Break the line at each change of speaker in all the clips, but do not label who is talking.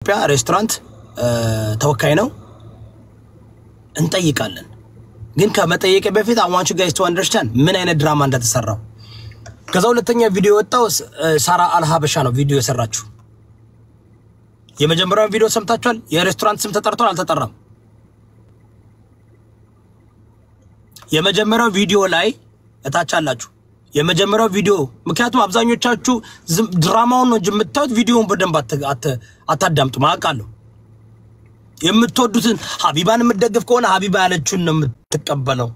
ኢትዮጵያ ሬስቶራንት ተወካይ ነው እንጠይቃለን ግን ከመጠየቅ በፊት I want you guys to understand ምን አይነት ድራማ እንደተሰራው ከዛ ሁለተኛ ቪዲዮ ወጣው ሳራ አልሃበሻ ነው ቪዲዮ የሰራችሁ የመጀመሪያው ቪዲዮ ሰምታችኋል የሬስቶራንት ስም ተጠርቷል አልተጠራም የመጀመሪያው ቪዲዮ ላይ እታች አላችሁ የመጀመሪያው ቪዲዮ ምክንያቱም አብዛኞቻችሁ ድራማውን ነው የምታዩት ቪዲዮውን በደንብ አታዳምጡ ማቃለሁ የምትወዱትን ሀቢባን የምትደግፍ ከሆነ ሀቢባ ያለችውን ነው የምትቀበለው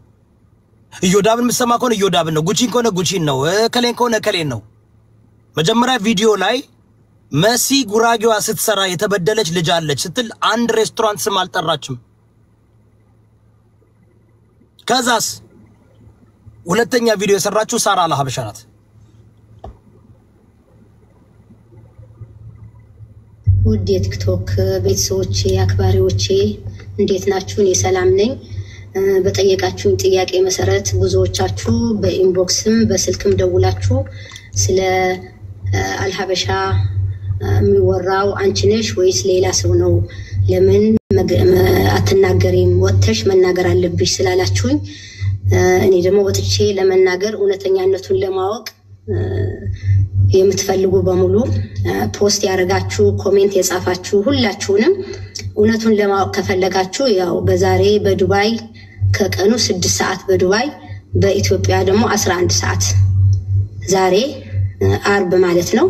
እዮዳብን የምትሰማ ከሆነ እዮዳብን ነው ጉቺን ከሆነ ጉቺን ነው ከሌን ከሆነ ከሌን ነው መጀመሪያ ቪዲዮ ላይ መሲ ጉራጌዋ ስትሰራ የተበደለች ልጅ አለች ስትል አንድ ሬስቶራንት ስም አልጠራችም ከዛስ ሁለተኛ ቪዲዮ የሰራችሁ ሳራ አልሃበሻ ናት
ውድ የቲክቶክ ቤተሰቦቼ አክባሪዎቼ እንዴት ናችሁ እኔ ሰላም ነኝ በጠየቃችሁኝ ጥያቄ መሰረት ብዙዎቻችሁ በኢንቦክስም በስልክም ደውላችሁ ስለ አልሃበሻ የሚወራው አንቺ ነሽ ወይስ ሌላ ሰው ነው ለምን አትናገሪም ወጥተሽ መናገር አለብሽ ስላላችሁኝ እኔ ደግሞ ወጥቼ ለመናገር እውነተኛነቱን ለማወቅ የምትፈልጉ በሙሉ ፖስት ያረጋችሁ ኮሜንት የጻፋችሁ ሁላችሁንም እውነቱን ለማወቅ ከፈለጋችሁ ያው በዛሬ በዱባይ ከቀኑ 6 ሰዓት በዱባይ በኢትዮጵያ ደግሞ 11 ሰዓት ዛሬ አርብ ማለት ነው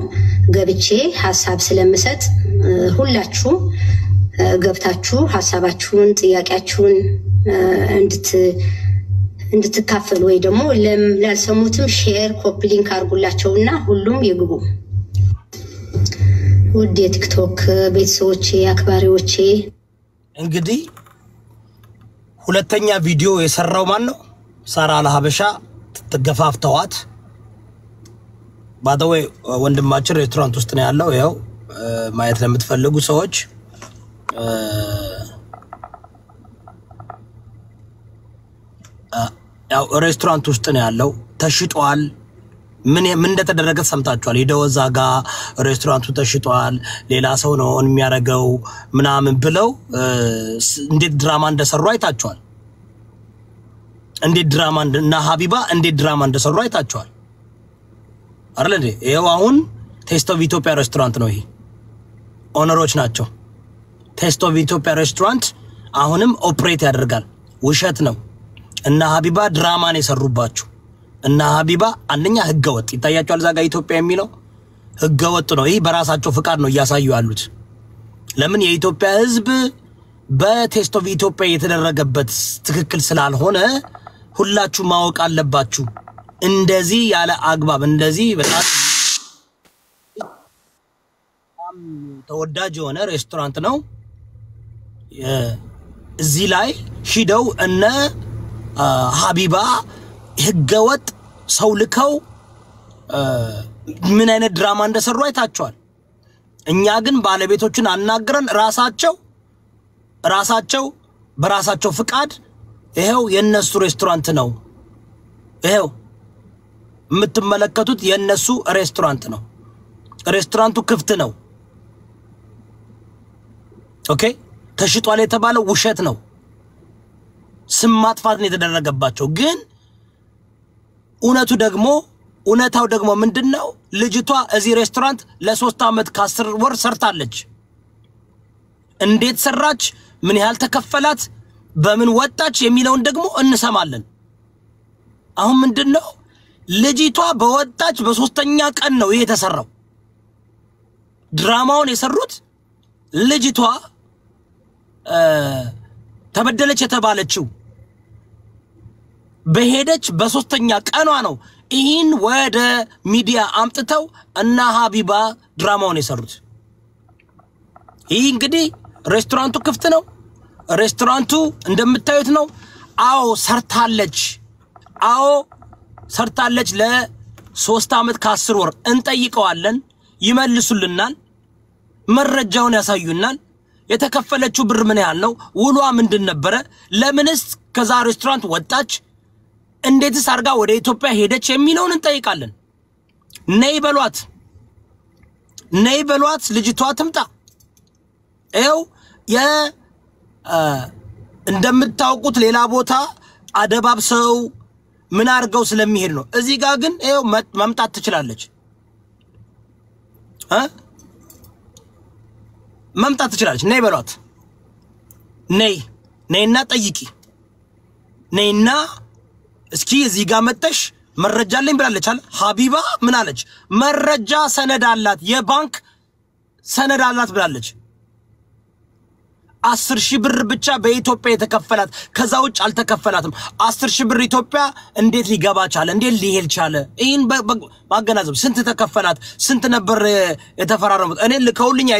ገብቼ ሐሳብ ስለምሰጥ ሁላችሁ ገብታችሁ ሐሳባችሁን ጥያቄያችሁን እንድትካፈሉ ወይ ደግሞ ላልሰሙትም ሼር ኮፒ ሊንክ አርጉላቸውና ሁሉም ይግቡ ውድ የቲክቶክ ቤተሰቦቼ አክባሪዎቼ
እንግዲህ ሁለተኛ ቪዲዮ የሰራው ማን ነው ሳራ አልሃበሻ ተገፋፍተዋት ባደወይ ወንድማችን ሬስቶራንት ውስጥ ነው ያለው ያው ማየት ለምትፈልጉ ሰዎች ያው ሬስቶራንት ውስጥ ነው ያለው ተሽጧል ምን እንደተደረገ ሰምታችኋል ይደወዛጋ ሬስቶራንቱ ተሽጧል ሌላ ሰው ነው የሚያረጋው ምናምን ብለው እንዴት ድራማ እንደሰሩ አይታችኋል እንዴት ድራማ እና ሀቢባ እንዴት ድራማ እንደሰሩ አይታችኋል አይደል እንዴ ይሄው አሁን ቴስት ኦፍ ኢትዮጵያ ሬስቶራንት ነው ይሄ ኦነሮች ናቸው ቴስት ኦፍ ኢትዮጵያ ሬስቶራንት አሁንም ኦፕሬት ያደርጋል ውሸት ነው እና ሀቢባ ድራማን የሰሩባችሁ እና ሀቢባ አንደኛ ህገወጥ ይታያችኋል ዛጋ ኢትዮጵያ የሚለው ህገወጥ ነው ይሄ በራሳቸው ፍቃድ ነው ያሳዩ ያሉት ለምን የኢትዮጵያ ህዝብ በቴስት ኦፍ ኢትዮጵያ የተደረገበት ትክክል ስላልሆነ ሁላችሁ ማወቅ አለባችሁ እንደዚህ ያለ አግባብ እንደዚህ በጣም ተወዳጅ የሆነ ሬስቶራንት ነው እዚህ ላይ ሂደው እነ ሀቢባ ህገወጥ ሰው ልከው ምን አይነት ድራማ እንደሰሩ አይታችኋል እኛ ግን ባለቤቶችን አናግረን ራሳቸው በራሳቸው ፍቃድ ይሄው የነሱ ሬስቶራንት ነው ይሄው የምትመለከቱት የነሱ ሬስቶራንት ነው ሬስቶራንቱ ክፍት ነው ኦኬ ተሽጧል የተባለው ውሸት ነው ስም ማጥፋት ነው የተደረገባቸው ግን እውነታው ደግሞ ምንድነው ልጅቷ እዚህ ሬስቶራንት ለ3 አመት ከ10 ወር ሰርታለች እንዴት ሰራች ምን ያህል ተከፈላት በምን ወጣች የሚለውን ደግሞ እንሰማለን አሁን ምንድነው ልጅቷ በወጣች በሶስተኛ ቀን ነው ይሄ ተሰራው ድራማውን የሰሩት ልጅቷ ተበደለች የተባለችው በሄደች በሶስተኛ ቀኗ ነው ይህን ወደ ሚዲያ አምጥተው እና ሀቢባ ድራማውን የሰሩት ይህ እንግዲህ ሬስቶራንቱ ክፍት ነው ሬስቶራንቱ እንደምታዩት ነው አዎ ሰርታለች ለ3 አመት ከ10 ወር እንጠይቀዋለን ይመልሱልናል መረጃውን ያሳዩናል የተከፈለችው ብር ምን ያህል ነው ውሏ ምንድን ነበረ ለምንስ ከዛ ሬስቶራንት ወጣች እንዴትስ አርጋ ወደ ኢትዮጵያ ሄደች የሚለውን እንጠይቃለን ነይ በሏት ልጅቷ ትምጣ ይኸው እንደምታውቁት ሌላ ቦታ አደባብሰው ምን አርገው ስለሚሄድ ነው እዚህ ጋር ግን ይኸው መምጣት ትችላለች መምጣት ትችላለች ነይ በሏት ነይና ጠይቂ ነይና እስኪ እዚህ ጋር መጥተሽ መረጃ አለኝ ብላለች አይደል ሀቢባ ምን አለች መረጃ ሰነድ አላት የባንክ ሰነድ አላት ብላለች 10,000 ብር ብቻ በኢትዮጵያ የተከፈላት ከዛ ውጭ አልተከፈላትም 10,000 ብር ኢትዮጵያ እንዴት ሊገባ ቻለ እንዴት ሊሄድ ቻለ ይሄን ማገናዘብ ስንት ተከፈላት ስንት ነበር የተፈራረሙት እኔ ልከውልኝ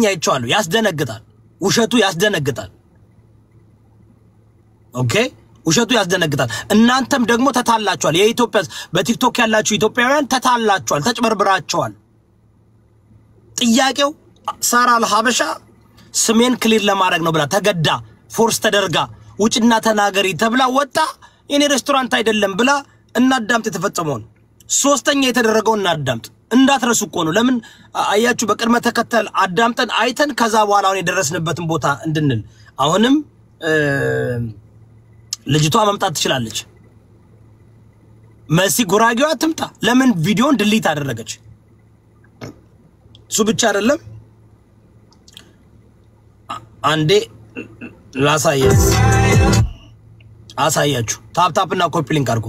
አይቻለሁ ያስደነግጣል ውሸቱ ያስደነግጣል ኦኬ ውሸቱ ያስደነግጣል እናንተም ደግሞ ተታላችኋል የኢትዮጵያ በቲክቶክ ያላችሁ ኢትዮጵያውያን ተታላችኋል ተጭበርብራችኋል ጥያቄው ሳራ አልሐበሻ ስሜን ክሊር ለማድረግ ነው ብላ ተገዳ ፎርስ ተደርጋ ውጭና ተናገሪ ተብላ ወጣ የኔ ሬስቶራንት አይደለም ብላ እናዳምጥ የተፈጸመውን ሶስተኛ የተደረገው እናዳምጥ እንዳትረሱ እኮ ነው ለምን አያችሁ በቅድመ ተከተል አዳምጠን አይተን ከዛ በኋላ አሁን የደረስንበትን ቦታ እንድንል አሁንም ልጅቷ መምጣት ትችላለች መሲ ጉራጌዋ ትምጣ ለምን ቪዲዮን ዲሊት አደረገች እሱ ብቻ አይደለም አንዴ አሳያችሁ ታፕታፕና ኮፒ ሊንክ አድርጉ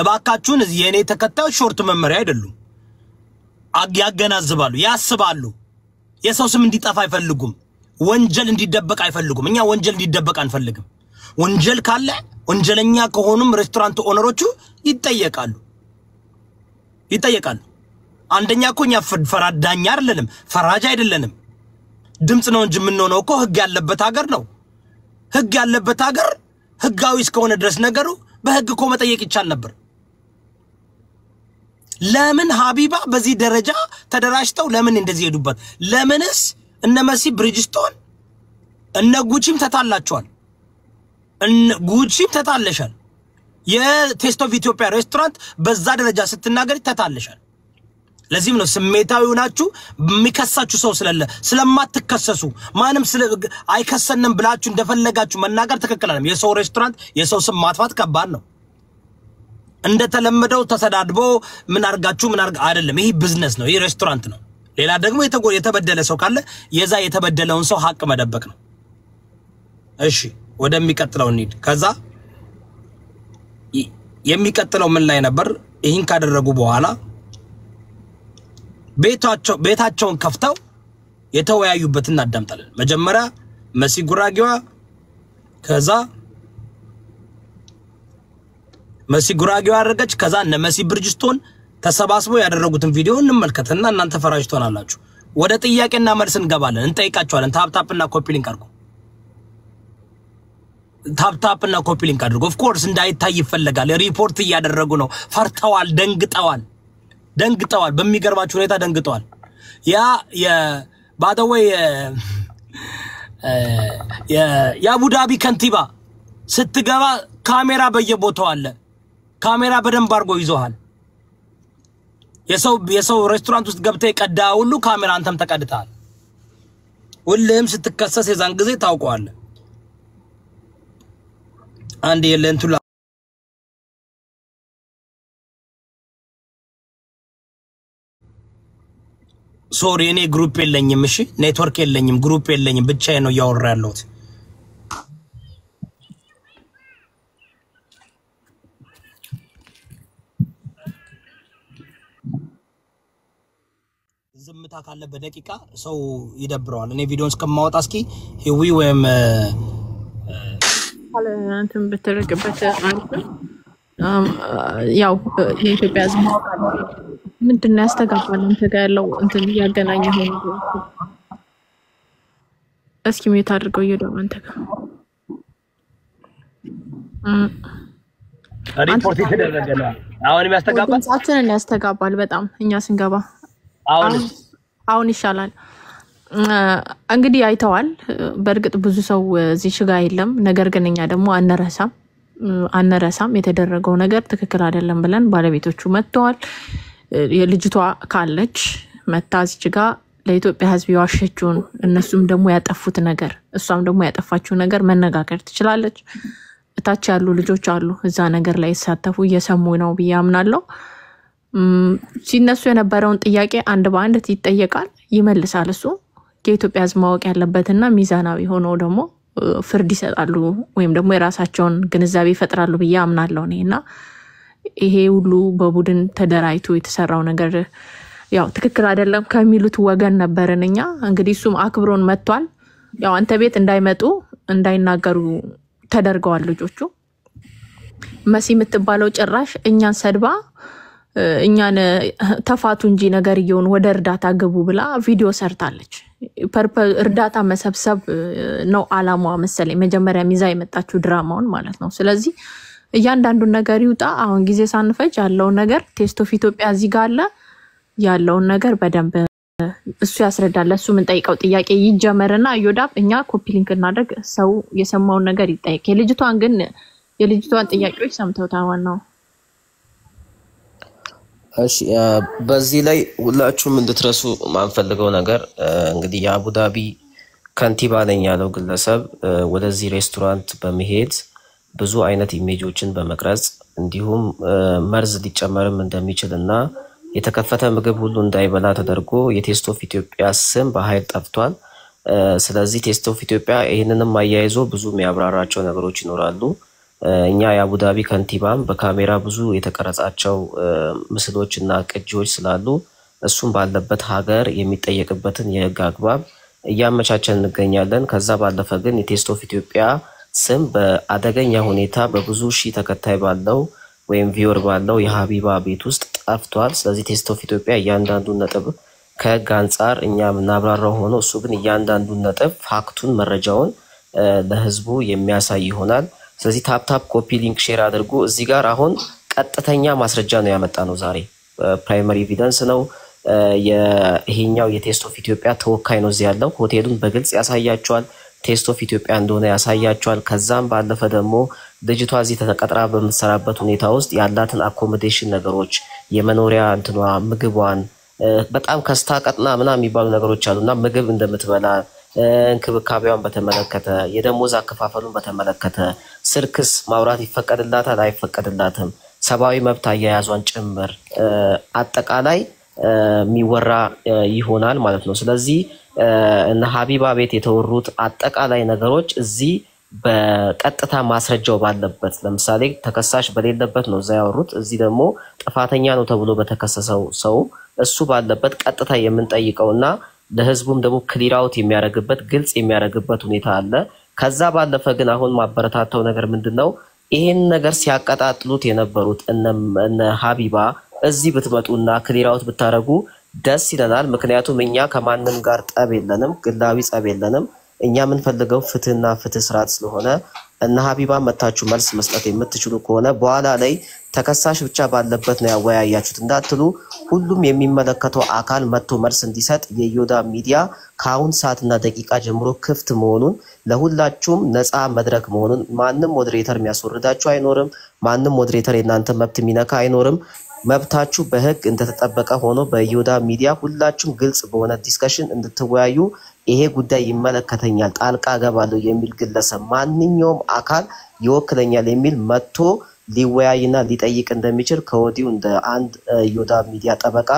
እባካችሁን እዚህ የኔ ተከታዮች ሾርት መመሪያ አይደሉም ያገናዝባሉ ያስባሉ የሰው ስም እንዲጠፋ አይፈልጉም ወንጀል እንዲደበቅ አይፈልጉም እኛ ወንጀል እንዲደበቅ አንፈልግም ወንጀል ካለ ወንጀለኛ ከሆኑም ሬስቶራንት ኦነሮቹ ይጠየቃሉ አንደኛ ኮኛ ፈራዳኛ አይደለንም ፈራጅ አይደለንም ድምጽ ነው እንጂ ምን ነው እኮ ህግ ያለበት ሀገር ነው ህግ ያለበት ሀገር ህጋዊ እስከሆነ ድረስ ነገሩ በህግ እኮ መጠየቅ ይቻል ነበር ለምን ሀቢባ በዚህ ደረጃ ተደራጅተው ለምን እንደዚህ ሄዱበት ለምንስ እነ መሲ ብሪጅስቶን እነ ጉቺም ተታላቸዋል ጉቺም ተታለሻል የቴስት ኦፍ ኢትዮጵያ ሬስቶራንት በዛ ደረጃ ስትናገር ተታለሻል ለዚህም ነው ስሜታዊ ሆናችሁ የሚከሳችሁ ሰው ስለማትከሰሱ ማንም አይከሰንም ብላችሁ እንደፈለጋችሁ መናገር ትክክል አይደለም የሰው ሬስቶራንት የሰው ስም ማጥፋት ከባድ ነው እንደተለመደው ተሰዳድቦ ምን አርጋችሁ ምን አርጋ አይደለም ይሄ ቢዝነስ ነው ይሄ ሬስቶራንት ነው ሌላ ደግሞ የተበደለ ሰው ካለ የዛ የተበደለውን ሰው ሀቅ መደበቅ ነው እሺ ወደሚቀጥለው እንሂድ ከዛ የሚቀጥለው ምን ላይ ነበር ይሄን ካደረጉ በኋላ ቤታቸውን ከፍተው የተወያዩበትን እናዳምጣለን መጀመሪያ መሲ ጉራጌዋ ከዛ መሲ ጉራጌዋ አደረገች ከዛ እነ መሲ ብሪጅስቶን ተሰባስበው ያደረጉትን ቪዲዮ እንመልከትና እናንተ ፈራጅ ትሆናላችሁ ወደ ጥያቄና መልስ እንገባለን እንጠይቃቸዋለን ታፕታፕና ኮፒ ሊንክ አድርጉ ታፕታፕና ኮፒ ሊንክ አድርጉ ኦፍ ኮርስ እንዳይታይ ይፈልጋል ሪፖርት እያደረጉ ነው ፈርተዋል ደንግጠዋል በሚገርማችሁ ሁኔታ ደንግጠዋል ባደወይ የአቡዳቢ ከንቲባ ስትገባ ካሜራ በየቦታው አለ ካሜራ በደንብ አርጎ ይዞሃል የሰው ሬስቶራንት ውስጥ ገብተህ የቀዳ ሁሉ ካሜራ አንተም ተቀድተሃል ሁሉም ስትከሰስ የዛን ጊዜ ታውቀዋለህ አንድ የለንቱ ሶሪ እኔ ግሩፕ የለኝም እሺ ኔትወርክ የለኝም ግሩፕ የለኝም ብቻዬን ነው ያወራ ያለሁት ዝምታ ካለ በደቂቃ ሰው ይደብረዋል እኔ ቪዲዮን እስከማወጣ እስኪ ሂዊ ወይም
አንተም በተረገበት ያው የኢትዮጵያ ህዝብ ምንድነው ያስተጋባል አንተ ጋር ያለው እንትን ያገናኘ ሆኖ እስኪ ሜት አድርገው ይደው አንተ ጋር
ሪፖርት የተደረገለ አሁን የሚያስተጋባል
ድምጻችንን ያስተጋባል በጣም እኛ ስንገባ አሁን ይሻላል እንግዲህ አይተዋል በርግጥ ብዙ ሰው እዚህ ሽጋ የለም ነገር ግን እኛ ደግሞ አነረሳም የተደረገው ነገር ትክክል አይደለም ብለን ባለቤቶቹ መጥተዋል የልጅቷ ካለች መታ እዚች ጋር ለኢትዮጵያ ህዝብ ያዋሸችውን እነሱም ደግሞ ያጠፉት ነገር እሷም ደግሞ ያጠፋችው ነገር መነጋገር ትችላለች። እታች ያሉ ልጆች አሉ እዛ ነገር ላይ ተሳተፉ እየሰሙ ነው ብዬ አምናለሁ። ሲነሱ የነበረውን ጥያቄ አንድ በአንድ ይጠየቃል ይመልሳል። እሱ የኢትዮጵያ ህዝብ ማወቅ ያለበትና ሚዛናዊ ሆኖ ደግሞ ፍርድ ይሰጣሉ ወይም ደግሞ የራሳቸውን ግንዛቤ ይፈጥራሉ ብዬ አምናለሁ እኔና ይሄ ሁሉ በቡድን ተደራይቶ የተሰራው ነገር ያው ትክክል አይደለም ከሚሉት ወገን ነበርንኛ። እንግዲህ እሱም አክብሮን መጥቷል። ያው አንተ ቤት እንዳይመጡ እንዳይናገሩ ተደርገዋል ልጆቹ። መሲ የምትባለው ጭራሽ እኛን ሰድባ እኛን ተፋቱ እንጂ ነገር ይሁን ወደ እርዳታ ግቡ ብላ ቪዲዮ ሰርታለች። እርዳታ መሰብሰብ ነው አላማዋ መሰለኝ መጀመሪያ ሚዛ የመጣችው ድራማውን ማለት ነው። ስለዚህ እያንዳንዱ ነገር ይውጣ አሁን ጊዜ ሳንፈጅ ያለው ነገር ቴስት ኦፍ ኢትዮጵያ እዚህ ጋር አለ ያለውን ነገር በደንብ እሱ ያስረዳል። እሱ ምን ጠይቀው ጥያቄ ይጀመርና አዮዳብ እኛ ኮፒ ሊንክ እናደርግ ሰው የሰማውን ነገር ይጠይቅ። የልጅቷን ጥያቄዎች ሰምተው ታዋናው
እሺ በዚህ ላይ ሁላችሁም እንድትረሱ ማንፈልገው ነገር እንግዲህ የአቡዳቢ ካንቲባ ነኝ ያለው ግለሰብ ወደዚህ ሬስቶራንት በመሄድ ብዙ አይነት ኢሜጆችን በመቅረጽ እንዲሁም መርዝ ሊጨመርም እንደሚችልና የተከፈተ ምግብ ሁሉ እንዳይበላ ተደርጎ የቴስት ኦፍ ኢትዮጵያ ስም በኃይል ጠፍቷል። ስለዚህ ቴስት ኦፍ ኢትዮጵያ ይሄንንም አያይዞ ብዙ የሚያብራራቸው ነገሮች ይኖራሉ። እኛ የአቡዳቢ ካንቲባም በካሜራ ብዙ የተቀረጻቸው ምስሎችና ቅጂዎች ስላሉ እሱም ባለበት ሀገር የሚጠየቅበትን የህግ አግባብ እያመቻቸን እንገኛለን። ከዛ ባለፈ ግን የቴስት ኦፍ ኢትዮጵያ ስም በአደገኛ ሁኔታ በብዙ ሺህ ተከታይ ባለው ወይም ቪወር ባለው የሀቢባ ቤት ውስጥ ጠፍቷል። ስለዚህ ቴስት ኦፍ ኢትዮጵያ እያንዳንዱን ነጥብ ከህግ አንፃር እኛ ምናብራራው ሆኖ እሱ ግን እያንዳንዱን ነጥብ ፋክቱን መረጃውን ለህዝቡ የሚያሳይ ይሆናል። ስለዚህ ታፕ ኮፒ ሊንክ ሼር አድርጉ። እዚህ ጋር አሁን ቀጥተኛ ማስረጃ ነው ያመጣ ነው ዛሬ ፕራይመሪ ኤቪደንስ ነው። ይሄኛው የቴስት ኦፍ ኢትዮጵያ ተወካይ ነው እዚህ ያለው ሆቴሉን በግልጽ ያሳያቸዋል። ቴስት ኦፍ ኢትዮጵያ እንደሆነ ያሳያቸዋል። ከዛም ባለፈ ደግሞ ልጅቷ እዚህ ተቀጥራ በመሰራበት ሁኔታ ውስጥ ያላትን አኮሞዴሽን ነገሮች የመኖሪያ እንትኗ ምግቧን በጣም ከስታቀጥና ምናምን የሚባሉ ነገሮች አሉና ምግብ እንደምትበላ እንክብካቤዋን በተመለከተ የደሞዝ አከፋፈሉን በተመለከተ ስልክስ ማውራት ይፈቀድላታል አይፈቀድላትም ሰባዊ መብት አያያዟን ጭምር አጠቃላይ የሚወራ ይሆናል ማለት ነው። ስለዚህ እነ ሀቢባ ቤት የተወሩት አጠቃላይ ነገሮች እዚህ በቀጥታ ማስረጃው ባለበት ለምሳሌ ተከሳሽ በሌለበት ነው እዛ ያወሩት። እዚህ ደግሞ ጥፋተኛ ነው ተብሎ በተከሰሰው ሰው እሱ ባለበት ቀጥታ የምንጠይቀውና ለህዝቡም ደግሞ ክሊር አውት የሚያደርግበት ግልጽ የሚያደርግበት ሁኔታ አለ። ከዛ ባለፈ ግን አሁን ማበረታታው ነገር ምንድነው ይሄን ነገር ሲያቀጣጥሉት የነበሩት እነ ሀቢባ እዚህ ብትመጡና ክሊር አውት ብታረጉ ደስ ይለናል። ምክንያቱም እኛ ከማንንም ጋር ጠብ የለንም ግላዊ ጸብ የለንም። እኛ የምንፈልገው ፍትህና ፍትህ ስርዓት ስለሆነ እነ ሀቢባ መታችሁ መልስ መስጠት የምትችሉ ከሆነ በኋላ ላይ ተከሳሽ ብቻ ባለበት ነው ያወያያችሁት እንዳትሉ ሁሉም የሚመለከተው አካል መጥቶ መልስ እንዲሰጥ የዮዳ ሚዲያ ከአሁን ሰዓትና ደቂቃ ጀምሮ ክፍት መሆኑን ለሁላችሁም ነፃ መድረክ መሆኑን ማንም ሞዴሬተር የሚያስወርዳችሁ አይኖርም። ማንም ሞዴሬተር የናንተ መብት የሚነካ አይኖርም። መብታችሁ በህግ እንደተጠበቀ ሆኖ በዮዳ ሚዲያ ሁላችሁም ግልጽ በሆነ ዲስከሽን እንድትወያዩ ይሄ ጉዳይ ይመለከተኛል ጣልቃ ገባለሁ የሚል ግለሰብ ማንኛውም አካል ይወክለኛል የሚል መጥቶ ሊወያይና ሊጠይቅ እንደሚችል ከወዲሁ እንደ አንድ ዮዳ ሚዲያ ጠበቃ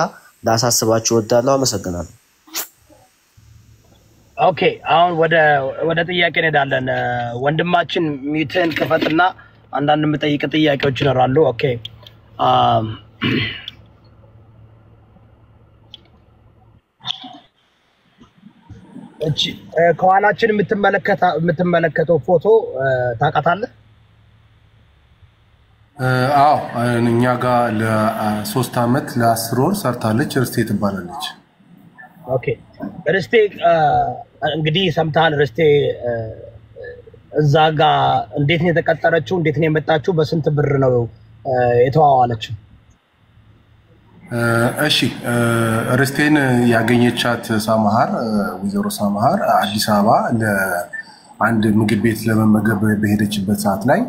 ላሳስባችሁ ወዳለው አመሰግናለሁ።
ኦኬ አሁን ወደ ጥያቄ እንሄዳለን። ወንድማችን ሚትን ከፈትና አንዳንድ የምጠይቅ ጥያቄዎች ይኖራሉ። ኦኬ እቺ ከኋላችን የምትመለከተው ፎቶ ታውቃታለህ?
አዎ እኛ ጋር ለ3 አመት ለ10 ወር ሰርታለች። ርስቴ ትባላለች።
ኦኬ ርስቴ እንግዲህ ሰምታል። ርስቴ እዛ ጋር እንዴት ነው የተቀጠረችው? እንዴት ነው የመጣችው? በስንት ብር ነው የተዋዋለችው?
እሺ ርስቴን ያገኘቻት ሳማሃር ወይዘሮ ሳማሃር አዲስ አበባ ለአንድ ምግብ ቤት ለመመገብ በሄደችበት ሰዓት ላይ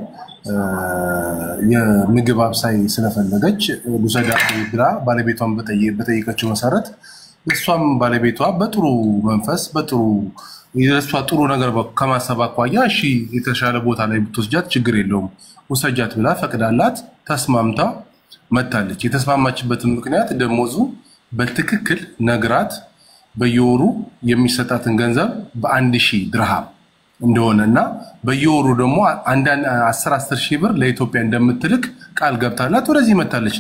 የምግብ አብሳይ ስለፈለገች ልሰዳት ብላ ባለቤቷን በጠየቀችው መሰረት እሷም ባለቤቷ በጥሩ መንፈስ በጥሩ የሷ ጥሩ ነገር ከማሰብ አኳያ እሺ የተሻለ ቦታ ላይ ብትወስጃት ችግር የለውም ወሰጃት ብላ ፈቅዳላት ተስማምታ መታለች። የተስማማችበትን ምክንያት ደሞዙ በትክክል ነግራት በየወሩ የሚሰጣትን ገንዘብ በ1000 ድርሃም እንደሆነና በየወሩ ደግሞ አንዳንድ 10 ሺህ ብር ለኢትዮጵያ እንደምትልክ ቃል ገብታላት ወደዚህ መታለች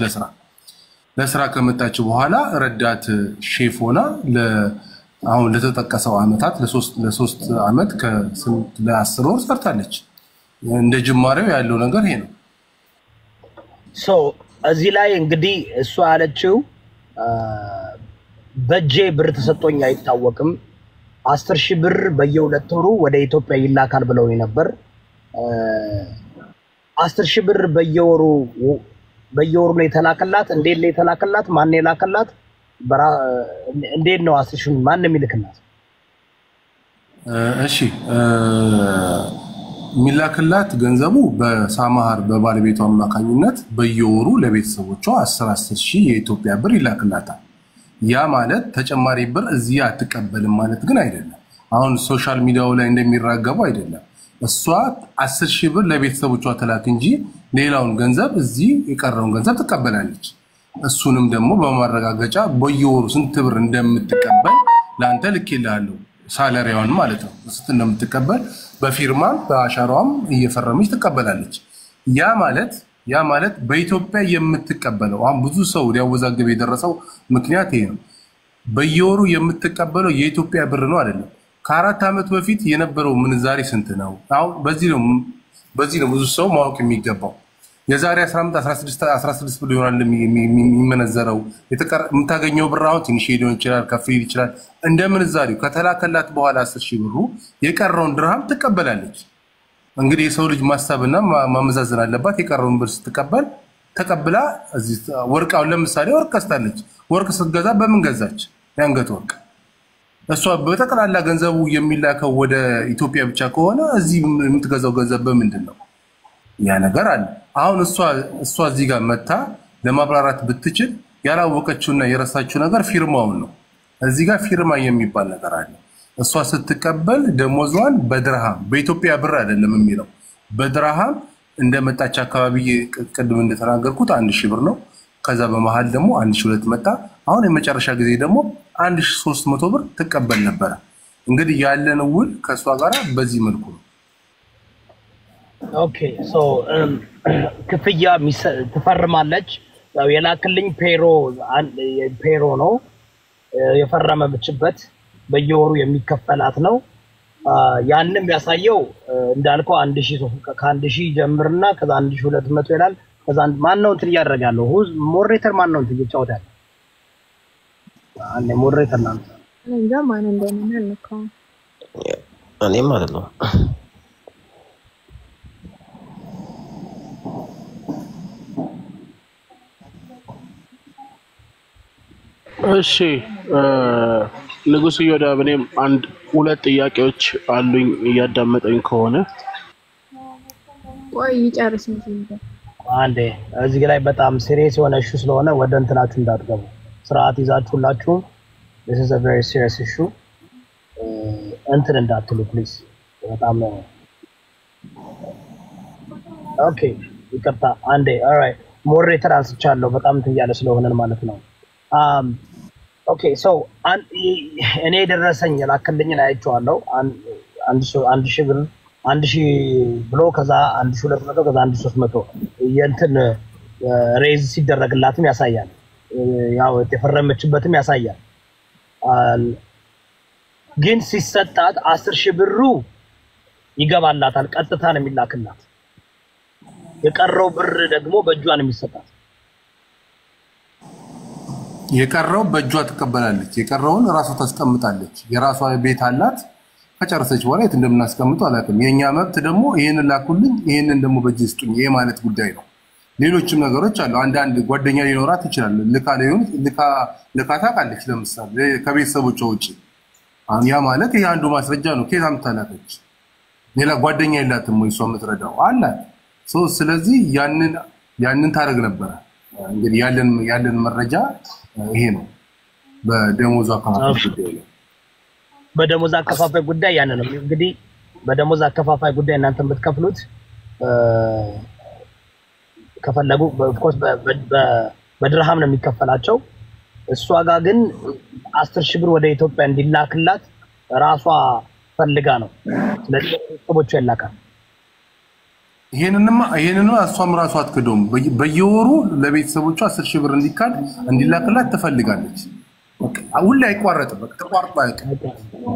ለስራ ከመጣች በኋላ ረዳት ሼፍ ሆና አሁን ለተጠቀሰው አመታት ለ3 አመት ለ10 ወር ሰርታለች። እንደ ጅማሬው ያለው ነገር ይሄ ነው።
እዚህ ላይ እንግዲህ እሷ ያለችው በጄ ብር ተሰጥቶኝ አይታወቅም 10,000 ብር በየሁለት ወሩ ወደ ኢትዮጵያ ይላካል ብለው ነበር። 10,000 ብር በየወሩ ነው የተላከላት። እንዴት ነው የተላከላት? ማን ነው የላከላት? እንዴት ነው 10,000 ማን ነው የሚልክላት?
እሺ ሚላክላት ገንዘቡ በሳማሃር በባለቤቷ አማካኝነት በየወሩ ለቤተሰቦቿ 10,000 የኢትዮጵያ ብር ይላክላታል። ያ ማለት ተጨማሪ ብር እዚህ አትቀበልም ማለት ግን አይደለም። አሁን ሶሻል ሚዲያው ላይ እንደሚራገቡ አይደለም። እሷ 10,000 ብር ለቤተሰቦቿ ተላክ እንጂ ሌላውን ገንዘብ እዚህ የቀረውን ገንዘብ ትቀበላለች። እሱንም ደግሞ በማረጋገጫ በየወሩ ስንት ብር እንደምትቀበል ላንተ ልኬልሃለሁ ሳላሪዋን ማለት ነው። ስንት እንደምትቀበል በፊርማም በአሻራዋም እየፈረመች ትቀበላለች። ያ ማለት በኢትዮጵያ የምትቀበለው አሁን ብዙ ሰው ሊያወዛግብ የደረሰው ምክንያት ይሄ ነው። በየወሩ የምትቀበለው የኢትዮጵያ ብር ነው አይደለም። ከ4 አመት በፊት የነበረው ምንዛሬ ስንት ነው? አሁን በዚህ ነው ብዙ ሰው ማወቅ የሚገባው። የዛሬ 16 ብር ይሆናል የሚመነዘረው። የምታገኘው ብር አሁን ትንሽ ሊሆን ይችላል፣ ከፍ ሊል ይችላል። እንደ ምንዛሬው ከተላከላት በኋላ 10,000 ብሩ የቀረውን ድርሃም ትቀበላለች። እንግዲህ የሰው ልጅ ማሳብና ማመዛዘን አለባት። የቀረውን ብር ተቀብላ እዚህ ወርቃውን ለምሳሌ ወርቅ ገዝታለች። ወርቅ ስትገዛ በምን ገዛች? የአንገት ወርቅ። እሷ በጠቅላላ ገንዘቡ የሚላከው ወደ ኢትዮጵያ ብቻ ከሆነ እዚህ የምትገዛው ገንዘብ በምንድን ነው? ያ ነገር አለ። አሁን እሷ እዚህ ጋር መታ ለማብራራት ብትችል ያላወቀችውና የረሳችው ነገር ፊርማውን ነው። እዚህ ጋር ፊርማ የሚባል ነገር አለ። እሷ ስትቀበል ደሞዟን በድርሃም በኢትዮጵያ ብር አይደለም የሚለው በድርሃም እንደመጣች አካባቢ ቅድም እንደተናገርኩት 1,000 ብር ነው። ከዛ በመሃል ደግሞ 1,200 መጣ። አሁን የመጨረሻ ጊዜ ደግሞ 1,300 ብር ትቀበል ነበር። እንግዲህ ያለን ውል ከሷ ጋር በዚህ መልኩ ነው።
ኦኬ ክፍያ ትፈርማለች። ያው የላክልኝ ፔሮ ነው የፈረመችበት በየወሩ የሚከፈላት ነው። ያንንም ያሳየው እንዳልከው 1,000 ጀምርና ከዛ 1,200 ይላል። ከዛ ማን ነው እንትን ያደርጋለሁ? ሞዴሬተር ማን ነው እንትን ይጫወታል? አንዴ ሞዴሬተር ነው
እንጃ ማን እንደሆነ ነው።
እኔም ማለት ነው።
እሺ ንጉስ ይወዳብ እኔም ሁለት ጥያቄዎች አሉኝ እያዳመጠኝ ከሆነ
ወይ ይጨርስ እንጂ
አንዴ እዚህ ላይ በጣም ሲሪየስ የሆነ ኢሹ ስለሆነ ወደ እንትናችሁ እንዳትገቡ ስርዓት ይዛችሁላችሁ this is a very serious issue እንትን እንዳትሉ ፕሊዝ በጣም ኦኬ ይቅርታ አንዴ alright ሞዴሬተር አንስቻለሁ በጣም ትያለ ስለሆነ ማለት ነው ኦኬ ሶ እኔ ደረሰኝ ላከልኝን አይቼዋለሁ 1,000 ብር 1,000 ብሎ ከዛ 1,200 ከዛ 1,300 የእንትን ሬዝ ሲደረግላትም ያሳያል ያው የተፈረመችበትም ያሳያል ግን ሲሰጣት 10,000 ብሩ ይገባላታል ቀጥታ ነው የሚላክላት የቀረው ብር ደግሞ በእጇ ነው የሚሰጣት
የቀረው በእጇ ትቀበላለች የቀረውን ራሷ ታስቀምጣለች የራሷ ቤት አላት ከጨረሰች በኋላ የት እንደምናስቀምጠው አላውቅም የኛ መብት ደግሞ ይሄንን ላኩልኝ ይሄንን ደግሞ በእጅ ስጡኝ ይሄ ማለት ጉዳይ ነው ሌሎችም ነገሮች አሉ አንድ ጓደኛ ሊኖራት ይችላል ልካታ ካለች ለምሳሌ ከቤተሰቦቿ ውጪ ያ ማለት ይሄ አንዱ ማስረጃ ነው ከዛም ታላቀች ሌላ ጓደኛ የላትም ወይ እሷ የምትረዳው አላት ስለዚህ ያንን ታረግ ነበር እንግዲህ ያለን መረጃ ይሄ ነው በደሞዝ አከፋፋይ ጉዳይ ላይ
በደሞዝ አከፋፋይ ጉዳይ ያን ነው እንግዲህ በደሞዝ አከፋፋይ ጉዳይ እናንተ የምትከፍሉት ከፈለጉ ኦፍ ኮርስ በድርሃም ነው የሚከፈላቸው እሷ ጋር ግን 10,000 ብር ወደ ኢትዮጵያ እንዲላክላት ራሷ ፈልጋ ነው ስለዚህ ሰቦቹ ያላካል
ይሄንንም እሷም ራሷ አትከዶም በየወሩ ለቤተሰቦቿ 10,000 ብር እንዲላክላት ትፈልጋለች ሁሌ አይቋረጥም በቃ ተቋርጦ አይቀር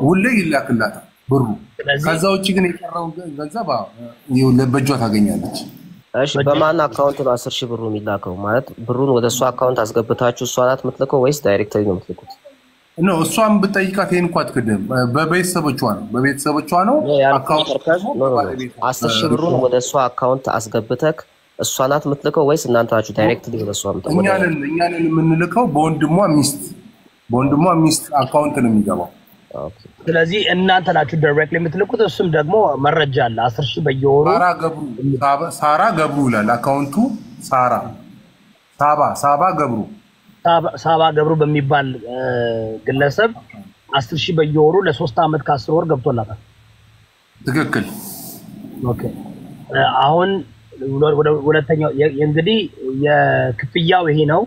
ሁሌ ይላክላታል ብሩ ከዛ ውጪ ግን የቀረው ገንዘብ ለበጇ ታገኛለች
እሺ በማን አካውንት ነው 10,000 ብሩ የሚላከው ማለት ብሩን ወደ እሷ አካውንት አስገብታችሁ እሷ ናት የምትልከው ወይስ ዳይሬክትሊ ነው የምትልኩት
ነው እሷም ብጠይቃት ይሄን እንኳን አትከደም በቤተሰቦቿ ነው አካውንት
10,000 ብሩን ወደ እሷ አካውንት አስገብተክ እሷ ናት የምትልከው ወይስ እናንተ ናችሁ ዳይሬክትሊ ወደ እሷ የምትልከው
እኛንን የምንልከው በወንድሟ ሚስት አካውንት ነው የሚገባው
ስለዚህ እናንተ ናችሁ ዳይሬክትሊ የምትልኩት እሱም ደግሞ መረጃ አለ 10,000 በየወሩ
ሳራ ገብሩ ይላል አካውንቱ
ሳባ ገብሩ በሚባል ግለሰብ 10,000 በየወሩ ለ3 አመት ከ10 ወር ገብቶላታል
ትክክል
ኦኬ አሁን ሁለተኛው እንግዲህ የክፍያው ይሄ ነው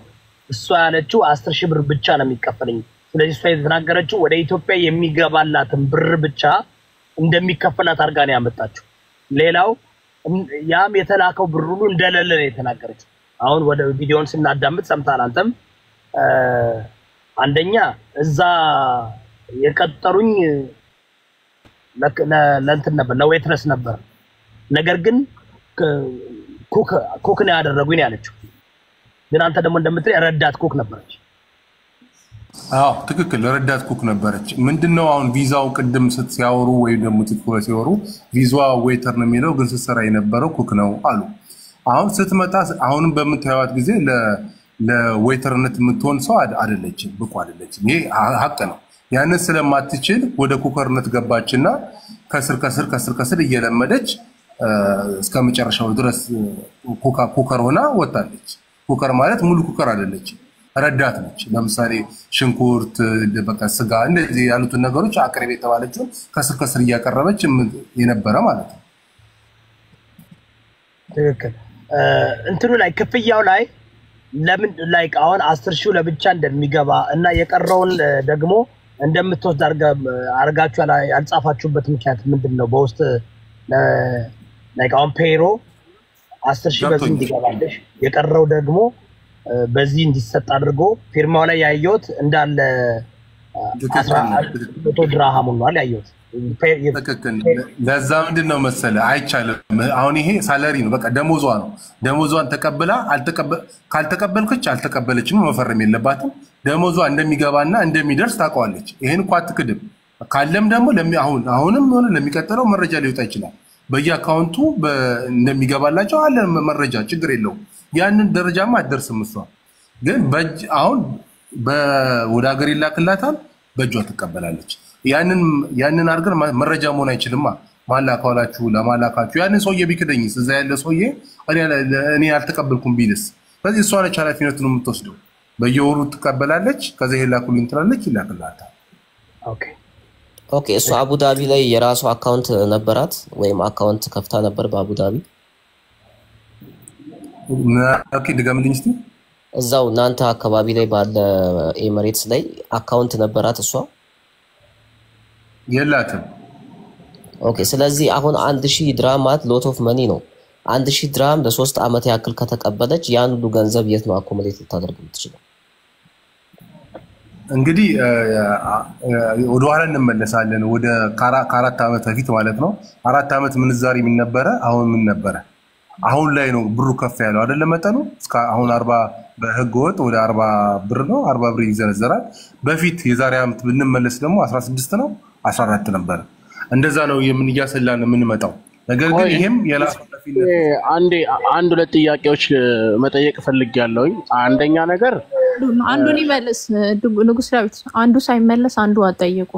እሷ ያለችው 10,000 ብር ብቻ ነው የሚከፈለኝ ስለዚህ እሷ የተናገረችው ወደ ኢትዮጵያ የሚገባላትን ብር ብቻ እንደሚከፈላት አርጋ ነው ያመጣችው ሌላው ያም የተላከው ብር ሁሉ እንደሌለ ነው የተናገረችው አሁን ወደ ቪዲዮን ስናዳምጥ ሰምታል አንተም አንደኛ እዛ የቀጠሩኝ ለእንትን ነበር ለዌትረስ ነበር ነገር ግን ኩክ ነው ያደረጉኝ ያለችው ግን አንተ ደግሞ እንደምትል ረዳት ኩክ ነበረች
ትክክል ረዳት ኩክ ነበረች ምንድነው አሁን ቪዛው ቅድም ሲያወሩ ወይ ደግሞ ትክክለ ሲያወሩ ቪዛው ዌተር ነው የሚለው ግን ስትሰራ የነበረው ኩክ ነው አሉ አሁን ስትመጣ አሁንም በመታየዋት ጊዜ ለዌተርነት የምትሆን ሰው አይደለችም ብቁ አይደለችም ይሄ ሀቅ ነው ያንን ስለማትችል ወደ ኩከርነት ገባችና ከስር እየለመደች እስከመጨረሻው ድረስ ኩከር ሆና ወጣለች ኩከር ማለት ሙሉ ኩከር አይደለችም ረዳት ነች ለምሳሌ ሽንኩርት በቃ ስጋ እንደዚህ ያሉት ነገሮች አቅርቤ የተባለችው ከስር እያቀረበች የነበረ ማለት ነው
ትክክል እንትኑ ላይ ክፍያው ላይ ለምን ላይክ አሁን 10,000 ለብቻ እንደሚገባ እና የቀረውን ደግሞ እንደምትወስድ አርጋችሁ ያልጻፋችሁበት ምክንያት ምንድነው በውስጥ ላይክ አሁን ፔሮ 10,000 በዚህ እንዲገባልሽ የቀረው ደግሞ በዚህ እንዲሰጥ አድርጎ ፊርማው ላይ ያየሁት እንዳለ 10 ድርሃም ሆኗል ያየሁት
ለዛ ምንድነው መሰለ አይቻልም አሁን ይሄ ሳላሪ ነው በቃ ደሞዟን ተቀበላ ካልተቀበልከች አልተቀበለችም መፈረም የለባትም ደሞዟ እንደሚገባና እንደሚደርስ ታውቃለች ይሄን እንኳን አትክድም ካለም ደግሞ አሁንም ሆነ ለሚቀጥለው መረጃ ሊወጣ ይችላል በየአካውንቱ እንደሚገባላቸው አለ መረጃ ችግር የለው ያንን ደረጃማ አትደርስም እሷ ግን አሁን ወደ ሀገር ይላክላታል በእጇ ትቀበላለች ያንን አርገን መረጃ መሆን አይችልም ማላካላችሁ ለማላካችሁ ያንን ሰውዬ ቢክደኝስ እዛ ያለ ሰውዬ እኔ አልተቀበልኩም ቢልስ ስለዚህ እሷ ነች ኃላፊነቱን የምትወስደው በየወሩ ትቀበላለች ከዛ ይላኩልኝ ትላለች ይላክላታል
ኦኬ እሷ አቡዳቢ ላይ የራሷ አካውንት ነበራት ወይም አካውንት ከፍታ ነበር በአቡዳቢ
ኦኬ ድጋምልኝ እስቲ
እዛው እናንተ አካባቢ ላይ ባለ ኤሚሬትስ ላይ አካውንት ነበራት እሷ
የላትም
ኦኬ ስለዚህ አሁን 1,000 ድርሃም ማለት ሎት ኦፍ መኒ ነው 1,000 ድርሃም ለ3 አመት ያክል ከተቀበለች ያን ሁሉ ገንዘብ የት ነው አኮሞዴት ልታደርግ የምትችለው
እንግዲህ ወደ ኋላ እንመለሳለን ወደ ከአራት አመት በፊት ማለት ነው 4 አመት ምንዛሪ ምን ነበረ አሁን ምን ነበረ አሁን ላይ ነው ብሩ ከፍ ያለው አይደለም መጠኑ እስከ አሁን 40 በህግ ወጥ ወደ 40 ብር ነው 40 ብር ይዘረዘራል በፊት የዛሬ አመት ብንመለስ ደግሞ 16 ነው 14 ነበር እንደዛ ነው የምንያሰላን የምንመጣው ነገር ግን ይሄም የላስፈላፊነት
አንድ ሁለት ጥያቄዎች መጠየቅ ፈልጊያለሁኝ አንደኛ ነገር
አንዱን ይመልስ ንጉስ ዳዊት አንዱ ሳይመለስ አንዱ አጠይቁ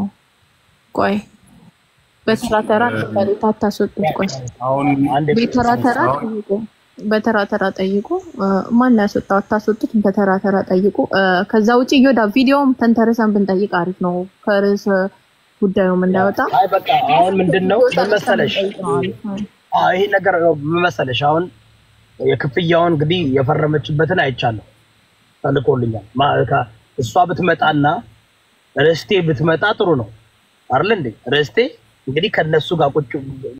ቆይ በተራተራ ታታሰጡት ቆይ
አሁን
በተራተራ ጠይቁ በተራ ተራ ጠይቁ። ማን ያስወጣው አታስወጡት፣ በተራ ተራ ጠይቁ። ከዛ ውጪ ይወዳ ቪዲዮም ተንተረሰን ብንጠይቅ አሪፍ ነው። ከርዕስ ጉዳዩም እንዳይወጣ።
አይ በቃ አሁን ምንድነው መሰለሽ? ይሄ ነገር መሰለሽ አሁን የክፍያውን እንግዲህ የፈረመችበትን አይቻለሁ፣ ተልኮልኛል። እሷ ብትመጣና ርስቴ ብትመጣ ጥሩ ነው አይደል እንዴ? ርስቴ እንግዲህ ከነሱ ጋር ቁጭ